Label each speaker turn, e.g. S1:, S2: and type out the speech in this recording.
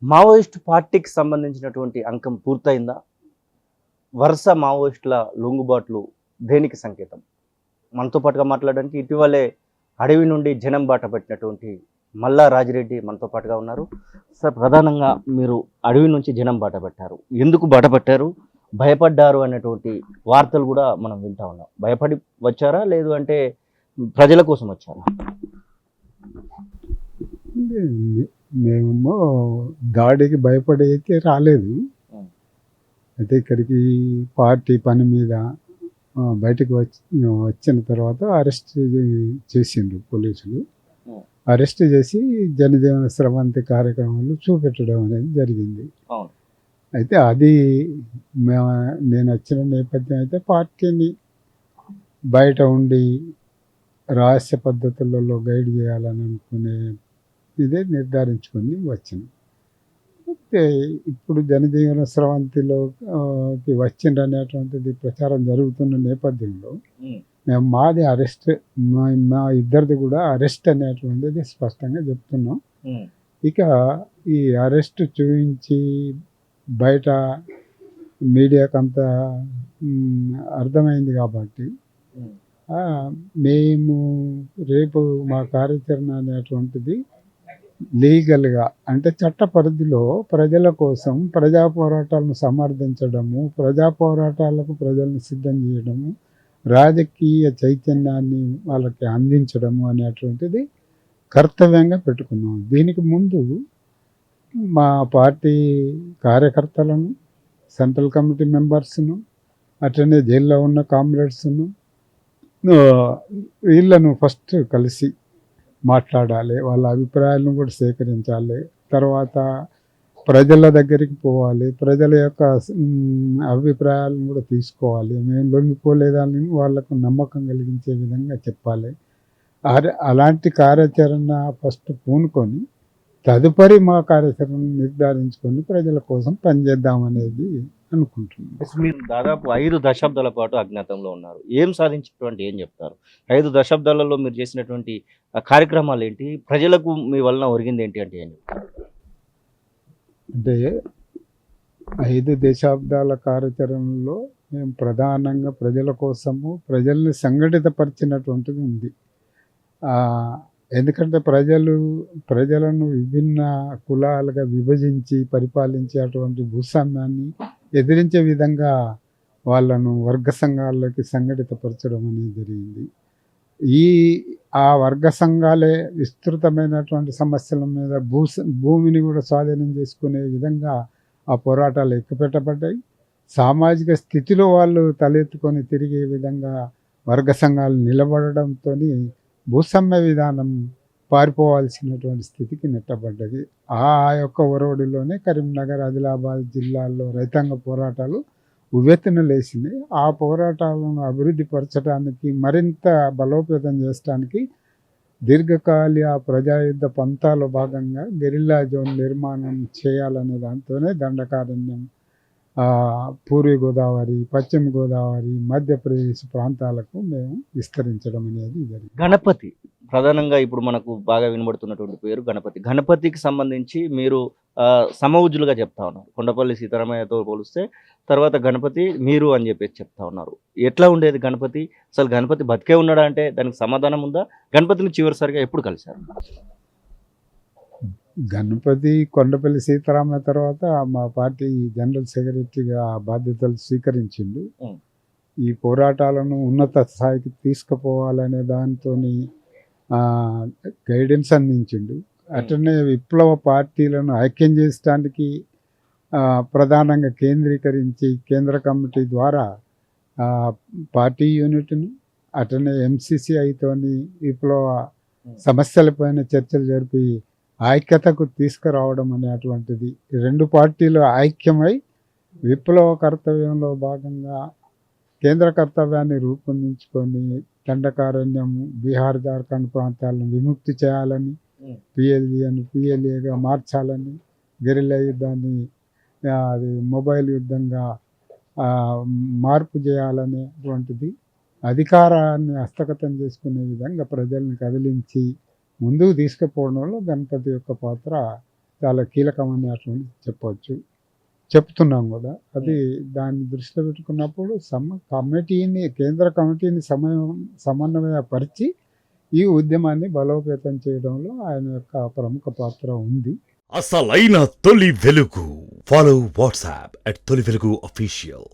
S1: Maoist పార్టీకి సంబంధించినటువంటి అంకం పూర్తయిందా? వరుస మావోయిస్టుల లొంగుబాట్లు దేనికి సంకేతం? మనతో పాటుగా మాట్లాడడానికి ఇటీవలే అడవి నుండి జనం బాట పట్టినటువంటి మల్లా రాజిరెడ్డి మనతో పాటుగా ఉన్నారు. సార్, ప్రధానంగా మీరు అడవి నుంచి జనం బాట పట్టారు. ఎందుకు బాట పట్టారు? భయపడ్డారు అనేటువంటి వార్తలు కూడా మనం వింటా ఉన్నాం. భయపడి వచ్చారా? లేదు అంటే ప్రజల కోసం వచ్చారా?
S2: మేమేమో దాడికి భయపడి అయితే రాలేదు.
S1: ఉం.
S2: అయితే ఇక్కడికి పార్టీ పని మీద బయటకు వచ్చిన తర్వాత అరెస్ట్ చేసిండ్రు పోలీసులు.
S1: ఉం.
S2: అరెస్ట్ చేసి జనజీవన స్రవంతి కార్యక్రమాలు చూపెట్టడం అనేది జరిగింది.
S1: అవును.
S2: అయితే అది నేను వచ్చిన నేపథ్యం అయితే పార్టీని బయట ఉండి రహస్య పద్ధతులలో గైడ్ చేయాలని అనుకునే ఇదే నిర్ధారించుకొని వచ్చిన. అయితే ఇప్పుడు జనజీవన స్రవంతిలోకి వచ్చిండ్రు అనేటువంటిది ప్రచారం జరుగుతున్న నేపథ్యంలో
S1: ఉం.
S2: మేము మాది అరెస్ట్, మా ఇద్దరిది కూడా అరెస్ట్ అనేటువంటిది స్పష్టంగా చెప్తున్నాం.
S1: ఉం.
S2: ఇక ఈ అరెస్ట్ చూపించి బయట మీడియాకంతా అర్థమైంది కాబట్టి
S1: ఉం.
S2: మేము రేపు మా కార్యాచరణ అనేటువంటిది లీగల్గా అంటే చట్ట పరిధిలో ప్రజల కోసం ప్రజా పోరాటాలను సమర్థించడము, ప్రజా పోరాటాలకు ప్రజలను సిద్ధం చేయడము, రాజకీయ చైతన్యాన్ని వాళ్ళకి అందించడము అనేటువంటిది కర్తవ్యంగా పెట్టుకున్నాం. దీనికి ముందు మా పార్టీ కార్యకర్తలను, సెంట్రల్ కమిటీ మెంబర్స్ను, అట్లనే జైల్లో ఉన్న కామ్రేడ్స్ను వీళ్ళను ఫస్ట్ కలిసి మాట్లాడాలి, వాళ్ళ అభిప్రాయాలను కూడా సేకరించాలి. తర్వాత ప్రజల దగ్గరికి పోవాలి, ప్రజల యొక్క అభిప్రాయాలను కూడా తీసుకోవాలి. మేము లొంగిపోలేదని వాళ్ళకు నమ్మకం కలిగించే విధంగా చెప్పాలి. అలాంటి కార్యాచరణ ఫస్ట్ పూనుకొని తదుపరి మా కార్యాచరణ నిర్ధారించుకొని ప్రజల కోసం పనిచేద్దామనేది అనుకుంటున్నాం.
S1: మీరు దాదాపు 5 దశాబ్దాల పాటు అజ్ఞాతంలో ఉన్నారు. ఏం సాధించినటువంటి ఏం చెప్తారు? 5 దశాబ్దాలలో మీరు చేసినటువంటి కార్యక్రమాలు ఏంటి? ప్రజలకు మీ వలన ఒరిగింది ఏంటి అంటే ఏం చెప్తారు?
S2: అంటే 5 దశాబ్దాల కార్యాచరణలో మేము ప్రధానంగా ప్రజల కోసము ప్రజల్ని సంఘటితపరిచినటువంటిది ఉంది. ఎందుకంటే ప్రజలను విభిన్న కులాలుగా విభజించి పరిపాలించేటువంటి భూస్వామ్యాన్ని ఎదిరించే విధంగా వాళ్ళను వర్గ సంఘాల్లోకి సంఘటితపరచడం అనేది జరిగింది. ఆ వర్గ సంఘాలే విస్తృతమైనటువంటి సమస్యల మీద భూమిని కూడా స్వాధీనం చేసుకునే విధంగా ఆ పోరాటాలు ఎక్కుపెట్టబడ్డాయి. సామాజిక స్థితిలో వాళ్ళు తలెత్తుకొని తిరిగే విధంగా వర్గ సంఘాలు నిలబడడంతో భూస్వామ్య విధానం పారిపోవాల్సినటువంటి స్థితికి నెట్టబడ్డది. ఆ యొక్క ఒరవడిలోనే కరీంనగర్, ఆదిలాబాద్ జిల్లాల్లో రైతాంగ పోరాటాలు ఉవ్వెత్తున లేచింది. ఆ పోరాటాలను అభివృద్ధి పరచడానికి, మరింత బలోపేతం చేయడానికి దీర్ఘకాలిక ప్రజాయుద్ధ పంథాలో భాగంగా గెరిల్లా జోన్ నిర్మాణం చేయాలనే దాంతోనే దండకారణ్యం, పూర్వ గోదావరి, పశ్చిమ గోదావరి, మధ్యప్రదేశ్ ప్రాంతాలకు మేము విస్తరించడం అనేది జరిగింది.
S1: గణపతి ప్రధానంగా ఇప్పుడు మనకు బాగా వినబడుతున్నటువంటి పేరు గణపతి. గణపతికి సంబంధించి మీరు సమవుజ్జులుగా చెప్తా ఉన్నారు. కొండపల్లి సీతారామయ్యతో పోలిస్తే తర్వాత గణపతి మీరు అని చెప్పేసి చెప్తా ఉన్నారు. ఎట్లా ఉండేది గణపతి? అసలు గణపతి బతికే ఉన్నాడా అంటే దానికి సమాధానం ఉందా? గణపతిని చివరిసారిగా ఎప్పుడు కలిశారు?
S2: గణపతి కొండపల్లి సీతారామయ్య తర్వాత మా పార్టీ జనరల్ సెక్రటరీగా బాధ్యతలు స్వీకరించిండు. ఈ పోరాటాలను ఉన్నత స్థాయికి తీసుకుపోవాలనే దాంతో గైడెన్స్ అందించిండు. అట్లనే విప్లవ పార్టీలను ఐక్యం చేయడానికి ప్రధానంగా కేంద్రీకరించి కేంద్ర కమిటీ ద్వారా పార్టీ యూనిట్ను, అట్లనే ఎంసీసీఐతోని విప్లవ సమస్యలపైన చర్చలు జరిపి ఐక్యతకు తీసుకురావడం అనేటువంటిది, రెండు పార్టీలు ఐక్యమై విప్లవ కర్తవ్యంలో భాగంగా కేంద్ర కర్తవ్యాన్ని రూపొందించుకొని దండకారణ్యం, బీహార్, జార్ఖండ్ ప్రాంతాలను విముక్తి చేయాలని, పిఎల్జీని పిఎల్ఏగా మార్చాలని, గెరిల్లా యుద్ధాన్ని అది మొబైల్ యుద్ధంగా మార్పు చేయాలనేటువంటిది, అధికారాన్ని హస్తగతం చేసుకునే విధంగా ప్రజల్ని కదిలించి ముందుకు తీసుకుపోవడంలో గణపతి యొక్క పాత్ర చాలా కీలకమైనటువంటి చెప్పవచ్చు, చెప్తున్నాం కూడా. అది దాన్ని దృష్టిలో పెట్టుకున్నప్పుడు కేంద్ర కమిటీని సమన్వయపరిచి ఈ ఉద్యమాన్ని బలోపేతం చేయడంలో ఆయన యొక్క ప్రముఖ పాత్ర ఉంది.
S3: అసలైన తొలి వెలుగు. ఫాలో వాట్సాప్ @తొలి వెలుగు official.